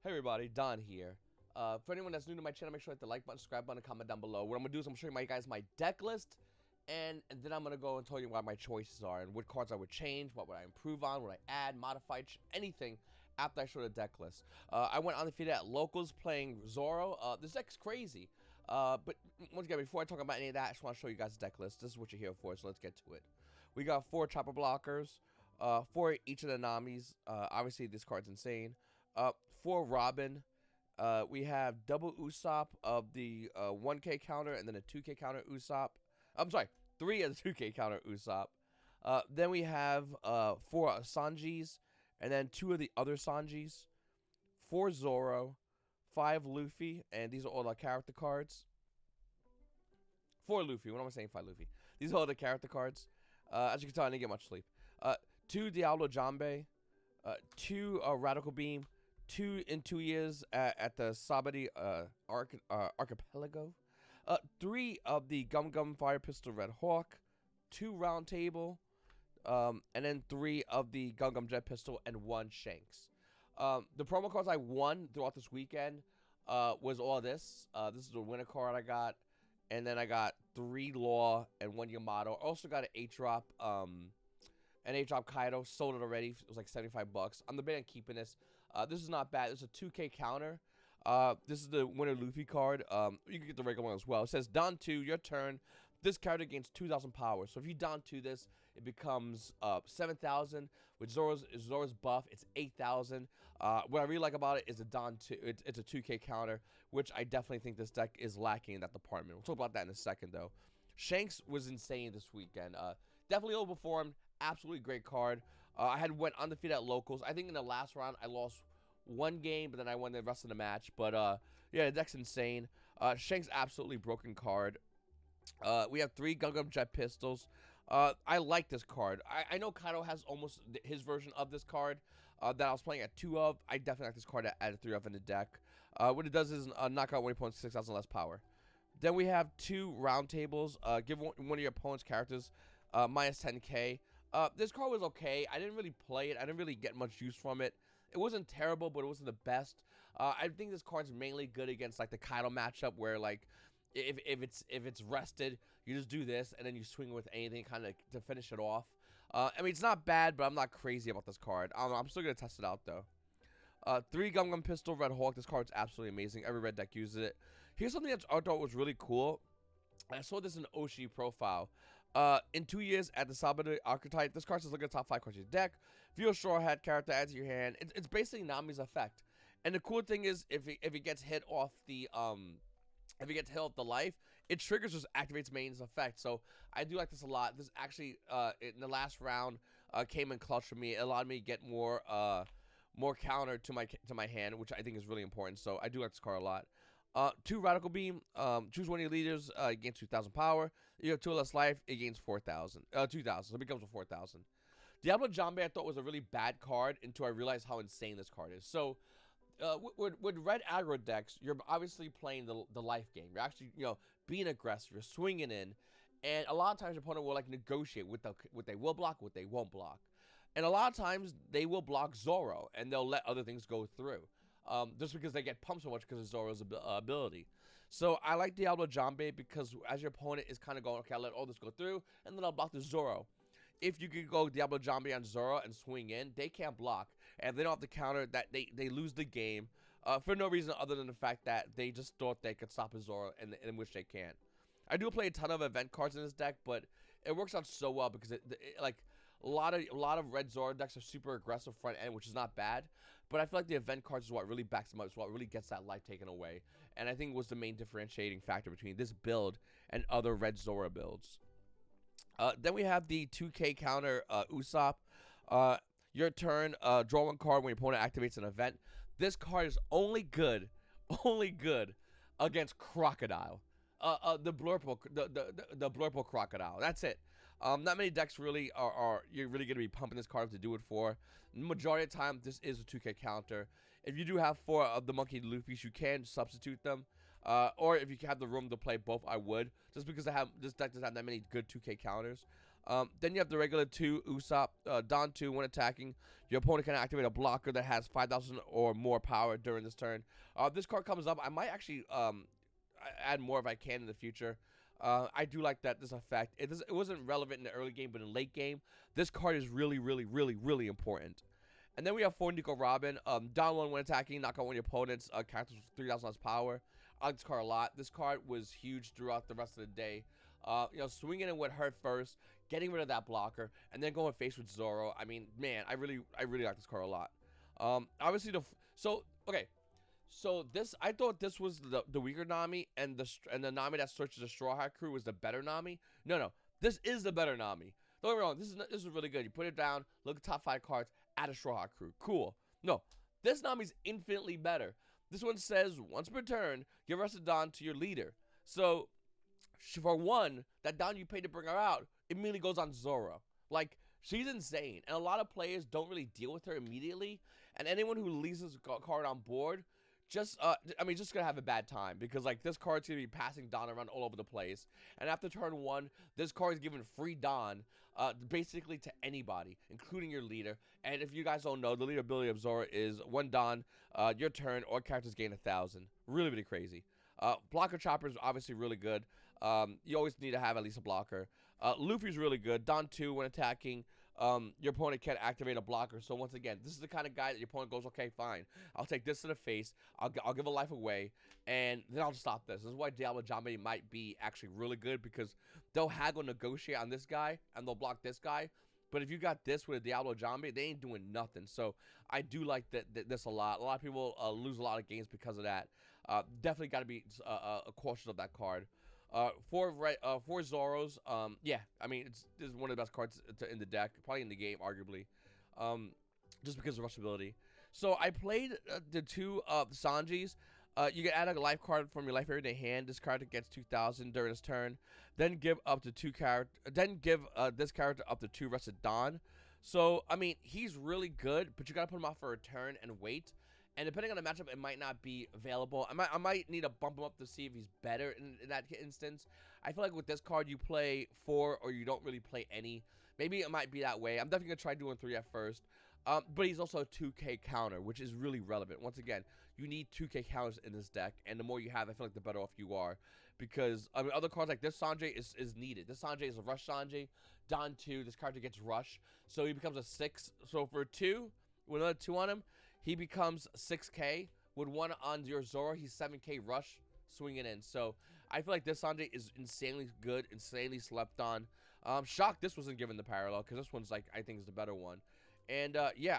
Hey everybody, Don here. For anyone that's new to my channel, make sure to hit the like button, subscribe button, and comment down below. What I'm going to do is I'm going to show you guys my deck list, and then I'm going to go and tell you what my choices are, and what cards I would change, what would I improve on, would I add, modify, anything after I show the deck list. I went undefeated at locals playing Zoro. This deck's crazy. But once again, before I talk about any of that, I just want to show you guys the deck list. This is what you're here for, so let's get to it. We got 4 chopper blockers, 4 each of the Namis. Obviously, this card's insane. 4 Robin. We have double Usopp of the 1K counter and then a 2K counter Usopp. I'm sorry, 3 of the 2K counter Usopp. Then we have 4 Sanjis and then 2 of the other Sanjis. 4 Zoro, 5 Luffy, and these are all the character cards. 4 Luffy. What am I saying? 5 Luffy. These are all the character cards. As you can tell, I didn't get much sleep. 2 Diablo Jambe, 2 Radical Beam, 2 in 2 years at the Sabadi Archipelago, 3 of the Gum Gum Fire Pistol Red Hawk, 2 Round Table, and then 3 of the Gum Gum Jet Pistol and 1 Shanks. The promo cards I won throughout this weekend was all this. This is the winner card I got, and then I got 3 Law and 1 Yamato. I also got an 8-drop. An 8-drop Kaido, sold it already. It was like 75 bucks. I'm debating keeping this. This is not bad. This is a 2K counter. This is the winner Luffy card. You can get the regular one as well. It says down 2, your turn. This character gains 2,000 power. So if you down 2 this, it becomes 7,000. With Zoro's buff, it's 8,000. What I really like about it is a down 2. It's a 2K counter, which I definitely think this deck is lacking in that department. We'll talk about that in a second, though. Shanks was insane this weekend. Definitely overperformed. Absolutely great card. I had went undefeated at locals. I think in the last round I lost 1 game, but then I won the rest of the match. But yeah, the deck's insane. Shanks absolutely broken card. We have 3 Gum Gum Jet Pistols. I like this card. I know Kaido has almost his version of this card that I was playing at 2 of. I definitely like this card at 3 of in the deck. What it does is knock out 1 opponent's 6,000 less power. Then we have 2 round tables. Give one of your opponent's characters minus 10k. This card was okay. I didn't really play it. I didn't really get much use from it. It wasn't terrible, but it wasn't the best. I think this card's mainly good against like the Kaido matchup, where like if it's rested, you just do this and then you swing with anything kind of to finish it off. I mean, it's not bad, but I'm not crazy about this card. I don't know, I'm still gonna test it out though. 3 Gum Gum Pistol Red Hawk. This card's absolutely amazing. Every red deck uses it. Here's something that I thought was really cool. I saw this in Oshi profile. In 2 years at the Sabado Archetype, this card says look at the top 5 cards of your deck. View a Straw Hat character, add to your hand. It's basically Nami's effect. And the cool thing is, if it gets hit off the life, it triggers just activates main's effect. So I do like this a lot. This actually in the last round came in clutch for me. It allowed me to get more counter to my hand, which I think is really important. So I do like this card a lot. 2 Radical Beam. Choose one of your leaders. Gains 2,000 power. You have 2 less life. It gains 2,000. So it becomes a 4,000. Diablo Jambe I thought was a really bad card until I realized how insane this card is. So with red aggro decks, you're obviously playing the life game. You're actually being aggressive. You're swinging in, and a lot of times your opponent will like negotiate what they will block, what they won't block, and a lot of times they will block Zoro and they'll let other things go through. Just because they get pumped so much because of Zoro's ability. So I like Diablo Jambe because as your opponent is kind of going, okay, I'll let all this go through, and then I'll block the Zoro. If you could go Diablo Jambe on Zoro and swing in, they can't block. And they don't have to counter that, they lose the game for no reason other than the fact that they just thought they could stop a Zoro, and in which they can't. I do play a ton of event cards in this deck, but it works out so well because like a lot of red Zoro decks are super aggressive front end, which is not bad. But I feel like the event cards is what really backs them up. It's what really gets that life taken away. And I think was the main differentiating factor between this build and other red Zoro builds. Then we have the 2K counter Usopp. Your turn, draw 1 card when your opponent activates an event. This card is only good against Crocodile. The Blurple Crocodile. That's it. Not many decks really you're really going to be pumping this card up to do it for. Majority of the time, this is a 2K counter. If you do have 4 of the Monkey Luffys, you can substitute them. Or if you have the room to play both, I would. Just because this deck doesn't have that many good 2K counters. Then you have the regular 2 Usopp, Don 2. When attacking, your opponent can activate a blocker that has 5,000 or more power during this turn. This card comes up. I might actually add more if I can in the future. I do like this effect. It wasn't relevant in the early game, but in late game, this card is really, really, really, really important. And then we have 4 Nico Robin. Down 1 when attacking, knock out one of your opponent's characters with 3,000 less power. I like this card a lot. This card was huge throughout the rest of the day. Swinging in with her first, getting rid of that blocker, and then going face with Zoro. I mean, man, I really like this card a lot. Obviously, So this, I thought this was the weaker Nami, and the Nami that searches the Straw Hat Crew was the better Nami. No, this is the better Nami. Don't get me wrong, this is really good. You put it down, look at top 5 cards, add a Straw Hat Crew. Cool. No, this Nami's infinitely better. This one says once per turn, give Rusted Dawn to your leader. So for one, that Dawn you paid to bring her out immediately goes on Zoro. Like, she's insane, and a lot of players don't really deal with her immediately. And anyone who leaves this card on board, just gonna have a bad time, because like this card's gonna be passing Dawn around all over the place. And after turn 1, this card is giving free Dawn, basically to anybody, including your leader. And if you guys don't know, the leader ability of Zoro is 1 Dawn, your turn, or characters gain 1,000. Really, really crazy. Blocker Chopper is obviously really good. You always need to have at least a blocker. Luffy's really good. Dawn 2 when attacking. Your opponent can't activate a blocker. So once again, this is the kind of guy that your opponent goes, okay, fine, I'll take this to the face, I'll give a life away, and then I'll stop this. This is why Diablo Jambe might be actually really good, because they'll haggle negotiate on this guy, and they'll block this guy. But if you got this with a Diablo Jambe, they ain't doing nothing. So I do like this a lot. A lot of people lose a lot of games because of that. Definitely got to be cautious of that card. 4 Zoros. Yeah, I mean, this is one of the best cards in the deck, probably in the game, arguably, just because of rushability. So I played the 2 Sanjis. You can add a life card from your life area to hand. This card gets 2,000 during his turn. Then give up to 2 character. Then give this character up to 2 Rusted Dawn. So I mean, he's really good, but you gotta put him off for a turn and wait. And depending on the matchup, it might not be available. I might need to bump him up to see if he's better in that instance. I feel like with this card, you play 4 or you don't really play any. Maybe it might be that way. I'm definitely going to try doing 3 at first. But he's also a 2K counter, which is really relevant. Once again, you need 2K counters in this deck. And the more you have, I feel like the better off you are. Because, I mean, other cards like this Sanjay is needed. This Sanjay is a rush Sanjay. Don 2, this character gets rush. So he becomes a 6. So for 2, with another 2 on him, he becomes 6K. With 1 on your Zoro, he's 7K rush, swinging in. So I feel like this Sanjay is insanely good, insanely slept on. Shocked this wasn't given the parallel, because this one's like, I think is the better one. And yeah,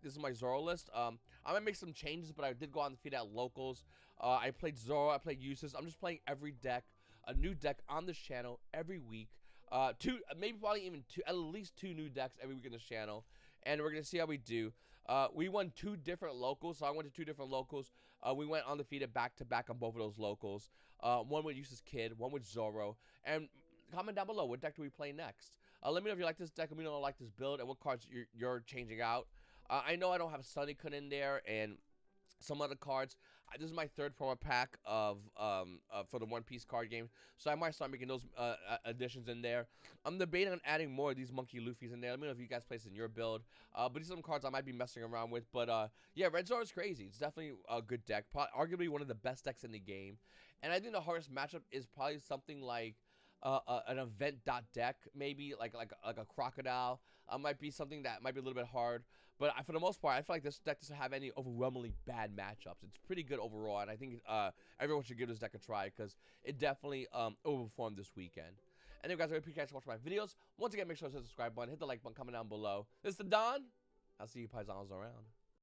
this is my Zoro list. I'm gonna make some changes, but I did go on the feed at locals. I played Zoro, I played Uses. I'm just playing every deck, a new deck on this channel every week. Maybe probably even at least 2 new decks every week on this channel. And we're gonna see how we do. We won 2 different locals, so I went to 2 different locals. We went undefeated back-to-back on both of those locals. One with Uses Kid, one with Zoro. And comment down below, what deck do we play next? Let me know if you like this deck, let me know if you like this build, and what cards you're changing out. I know I don't have Sunnykun in there, and some other cards. This is my 3rd promo pack for the One Piece card game, so I might start making those additions in there. I'm debating on adding more of these Monkey Luffys in there. Let me know if you guys place in your build. But these are some cards I might be messing around with. But yeah, Red Zoro is crazy. It's definitely a good deck, arguably one of the best decks in the game. And I think the hardest matchup is probably something like an event deck, maybe like a crocodile. Might be something that might be a little bit hard. But for the most part, I feel like this deck doesn't have any overwhelmingly bad matchups. It's pretty good overall, and I think everyone should give this deck a try, because it definitely overperformed this weekend. Anyway, guys, I appreciate you guys watching my videos. Once again, make sure to hit the subscribe button, hit the like button, comment down below. This is the Don. I'll see you paisanos around.